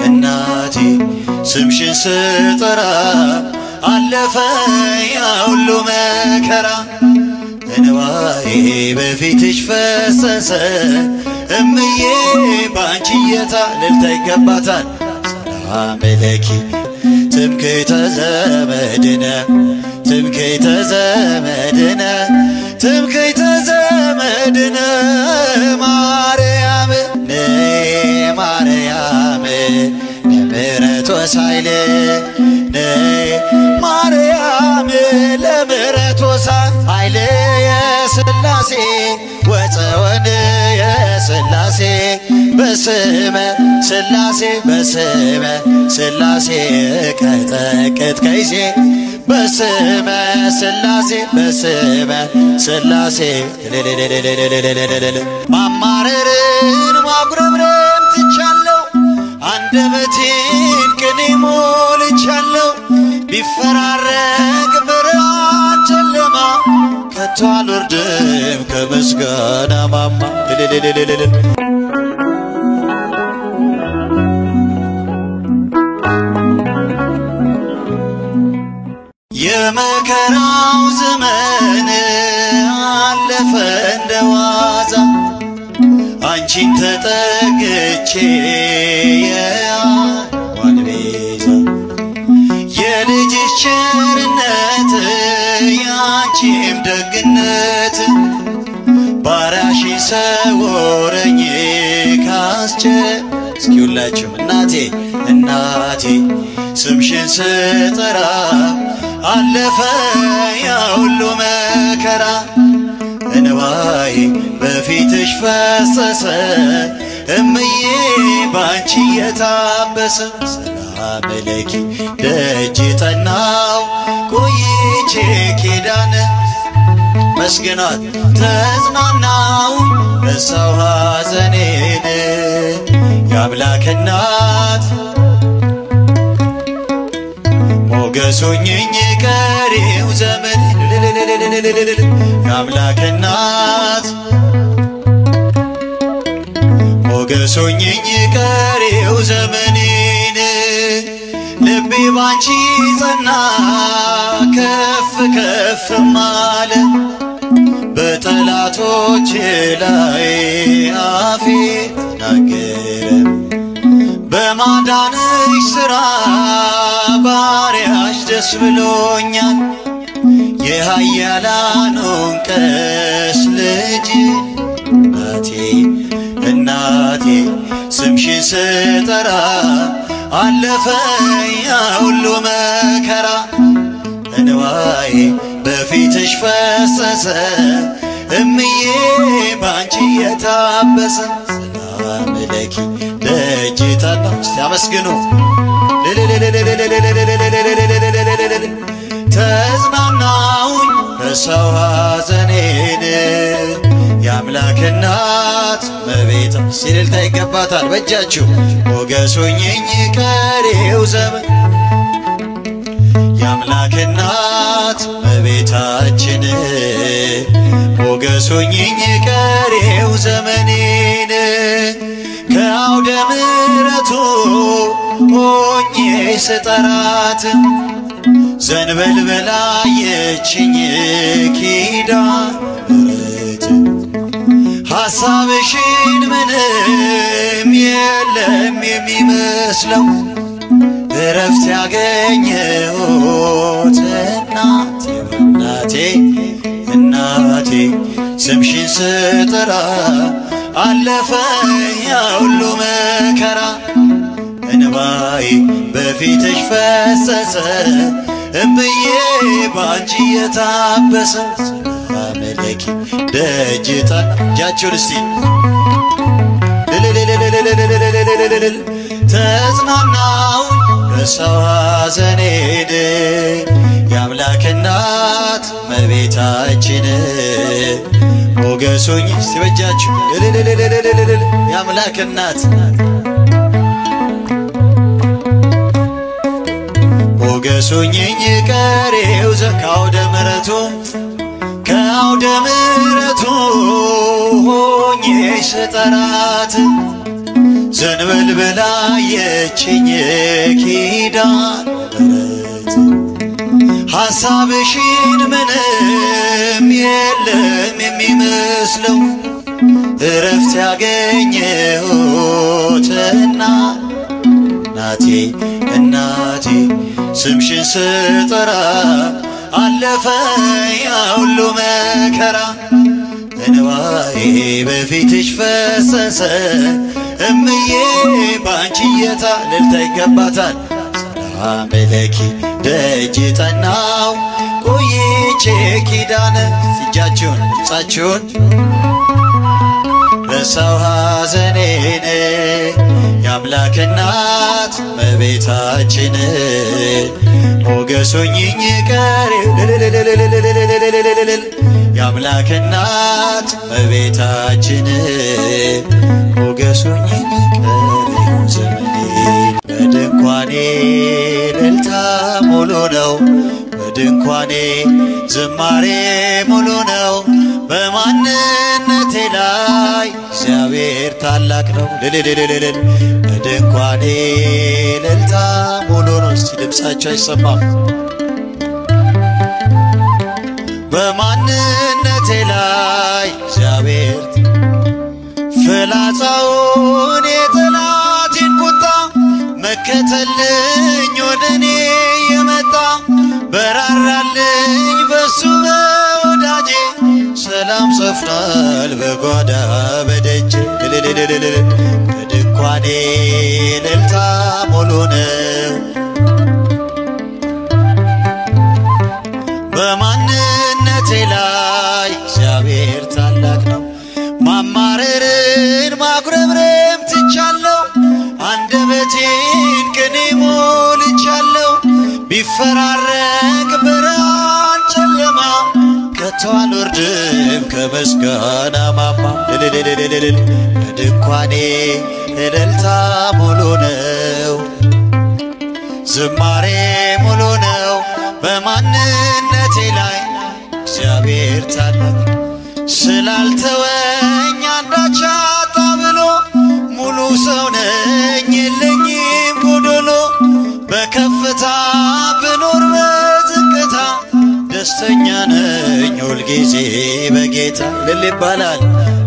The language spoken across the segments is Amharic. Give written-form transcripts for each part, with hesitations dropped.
እናቴ ስምሽን ስጠራ አለፈ ያ ሁሉ መከራ እንባዬ በፊትሽ ፈሰሰ እምዬ ባንቺ እልልታ ይገባታል ሰላም ለኪ ትምክህተ ዘመድነ ትምክህተ ዘመድነ ትምክህተ ዘመድነ ማርያም ነይ ማርያም ለምሕረት ወሳይል ነይ ማርያም ለምሕረት ወሳይል የሥላሴ ወፀወን የሥላሴ በስመ ሥላሴ በስመ ሥላሴ ቀጠቅጥ ከይሴ በስመ ሥላሴ በስመ ሥላሴ ማማረርን ማጉረምረም ትቻለሁ አንደበቴን ቅኔ ሞልቻለሁ ቢፈራረቅ ብርሃን ጨለማ ከቶ አልወርድም ከምስጋና ማማ የመከራው ዘመን አለፈ እንደዋዛ አንቺን ተጠግቼ የዋን ቤዛ የልጅሽ ቸርነት ያንቺም ደግነት ባሪያሽን ሰወረኝ እስኪ ሁላችሁም እናቴ ስምሽን ስጠራ አለፈ ያ ሁሉ መከራ እንባዬ በፊትሽ ፈሰሰ እምዬ ባንቺ የታበሰ ሰላም ለኪ ደጅ ጠናው ቆይቼ ኪዳነ መስገናት ተጽናናው ረሳው ሐዘኔን የአምላክ እናት ሞገሱኝኝ ቀሪው ዘመን የአምላክ እናት ሞገሱኝኝ ቀሪው ዘመኔን ልቤ ባንቺ ጸና ከፍ ከፍም አለ በጠላቶች ላይ አፌ ተናገረ በማዳንሽ ሥራ ባሪያሽ ደስ ብሎኛል የኃያላኑን ቀስ ልጅ እናቴ ስምሽን ስጠራ አለፈ ያ ሁሉ መከራ እንባዬ በፊትሽ ፈሰሰ እምዬ ባንቺ የታበሰ ሰላም ለኪ ደጅ ጠናው እስቲ አመስግኑ ተጽናናውኝ ረሳው ሐዘኔን የአምላክ እናት እመቤት እልልታ ይገባታል በእጃችሁ ሞገሱኝኝ ቀሪው ዘመን የአምላክ እናት እመቤታችን ሞገሱኝኝ ቀሪው ዘመኔን ከአውደ ምሕረቱ ሆኜ ስጠራት ዘንበልበላ የችኝ ኪዳነ ምሕረት ሐሳብሽን ምንም የለም የሚመስለው እረፍት ያገኘሁት እናቴ ስምሽን ስጠራ አለፈ ያ ሁሉ መከራ እንባዬ በፊትሽ ፈሰሰ እምዬ ባንቺ የታበሰ ሰላም ለኪ ደጅ ጠና እጃችሁን እስቲ ተጽናናውኝ ረሳው ሐዘኔን የአምላክ እናት እመቤታችን ሞገሱኝ እስቲ በእጃችሁ የአምላክ እናት ሞገሱኝኝ ቀሪው ከአውደ ምሕረቱ ሆኜ ስጠራት ዘንበል ብላ የችኝ ኪዳነ ምሕረት ሐሳብሽን ምንም የለም የሚመስለው እረፍት ያገኘሁትና እናቴ እናቴ ስምሽን ስጠራ አለፈ ያ ሁሉ መከራ እንባዬ በፊትሽ ፈሰሰ እምዬ ባንቺ እልልታ ይገባታል። ሰላም ለኪ ደጅ ጠናው ቆይቼ ኪዳነ እጃችሁን ድምፃችሁን ረሳው ሐዘኔን የአምላክ እናት እመቤታችን ሞገስ ሆኚኝ ቀሪው የአምላክ እናት እመቤታችን ሞገስ ሆኚኝ ቀሪው ዘመኔን በድንኳኔ እልልታ ሙሉ ነው በድንኳኔ ዝማሬ ሙሉ ነው በማንነቴ ላይ እግዚአብሔር ታላቅ ነው ልልልልልል በድንኳኔ እልልታ ሙሉ ነው። እስቲ ድምፃቸው አይሰማም? በማንነቴ ላይ እግዚአብሔር ፍላጻውን የጠላቴን ቁጣ መከተልኝ ወደኔ የመጣ በራራልኝ በሱ በወዳጄ ሰላም ሰፍኗል በጓዳ በደጅ በድንኳኔ እልልታ ሙሉ ነው በማንነቴ ላይ እግዚአብሔር ታላቅ ነው። ማማረርን ማጉረምረም ትቻለሁ አንደበቴን ቅኔ ሞልቻለሁ ቢፈራረቅ ብርሃን ጨለማ ከቶ አልወርድም ከምስጋና ማማ በድንኳኔ እልልታ ሙሉ ነው ዝማሬ ሙሉ ነው በማንነቴ ላይ እግዚአብሔር ታላቅ ስላልተወኝ አንዳች አጣ ብሎ ሙሉ ሰው ነኝ የለኝም ጎዶሎ በከፍታ ብኖር በዝቅታ ደስተኛ ነኝ ሁልጊዜ በጌታ እልል ይባላል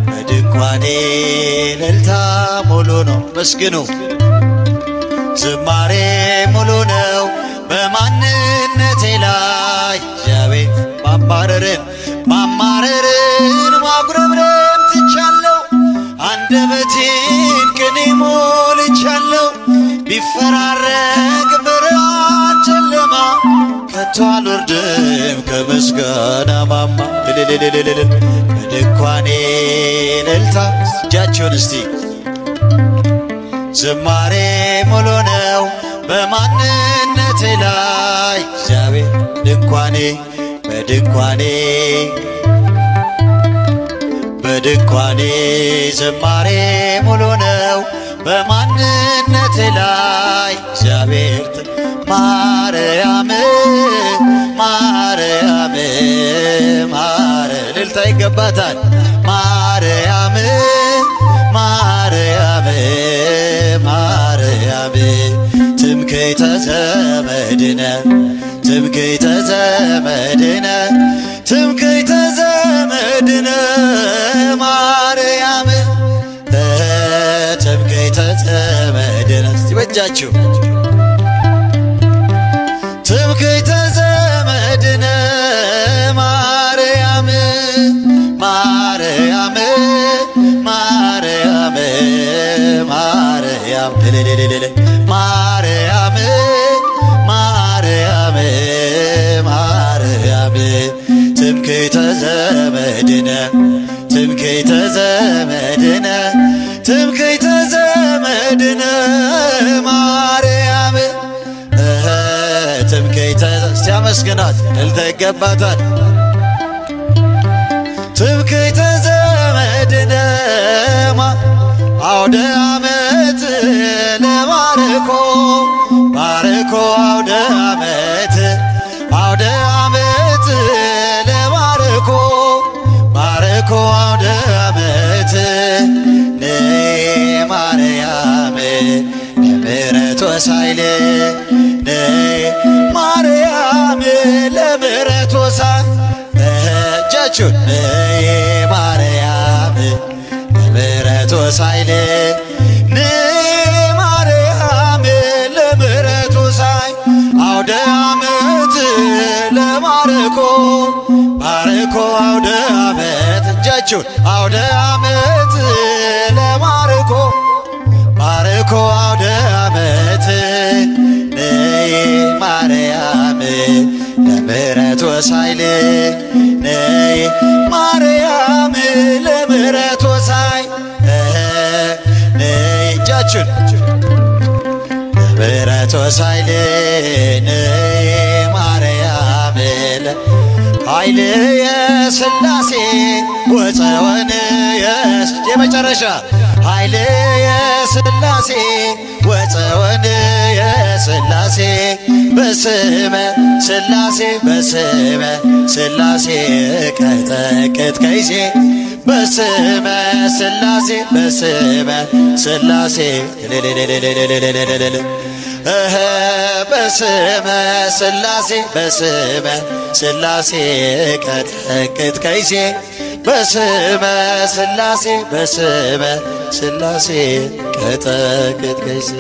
በድንኳኔ እልልታ ሙሉ ነው መስግኑ ዝማሬ ሙሉ ነው በማንነቴ ላይ እግዚአብሔር ማማረርን ማጉረምረም ትቻለሁ አንደበቴን ቅኔ ሞልቻለሁ ቢፈራረቅ ብርሃን ጨለማ ከቶ አልወርድም ከምስጋና ማማ በድንኳኔ እልልታ እጃችሁን እስቲ ዝማሬ ሙሉ ነው በማንነቴ ላይ እግዚአብሔር በድንኳኔ ዝማሬ ሙሉ ነው በማንነቴ ላይ እግዚአብሔር ማርያም እልልታ ይገባታል ማርያም ትምክህተ ዘመድነ ማርያም ትምክህተ ዘመድነ ሲበጃችሁ ትምክህተ ዘመድነ ማርያም ትምክህተ ዘመድነ ማርያም ትምክህተ ሲያመስግናት እልልታ ይገባታል ትምክህተ ዘመድነ አውደ ዓመት ለባርኮ አውደ ዓመት ለባርኮ አውደ ዓመት ለማርያም ለምሕረት ወሳይል ነይ ማርያም ለምሕረት ወሳይ እጃችሁን ነይ ማርያም ለምሕረት ወሳይል ነይ ማርያም ለምሕረት ወሳይ አውደ ዓመት ለባርኮ ባርኮ አውደ ዓመት እጃችሁን አውደ ዓመት ለባርኮ ባርኮ አውደ ዓመት ነይ ማርያም ለምሕረት ወሳይል ነይ ማርያም ለምሕረት ወሳይ ነይ እጃችሁን ለምሕረት ወሳይል ነይ ማርያም ኃይል የሥላሴ ወፀወን የመጨረሻ ኃይል የሥላሴ ወፀወን የሥላሴ በስመ ሥላሴ በስመ ሥላሴ ቀጠቅጥ ከይሴ በስመ ሥላሴ በስመ ሥላሴ በስመ ሥላሴ በስመ ሥላሴ ቀጠቅጥ ከይሴ በስመ ሥላሴ በስመ ሥላሴ ቀጠቅጥ ከይሴ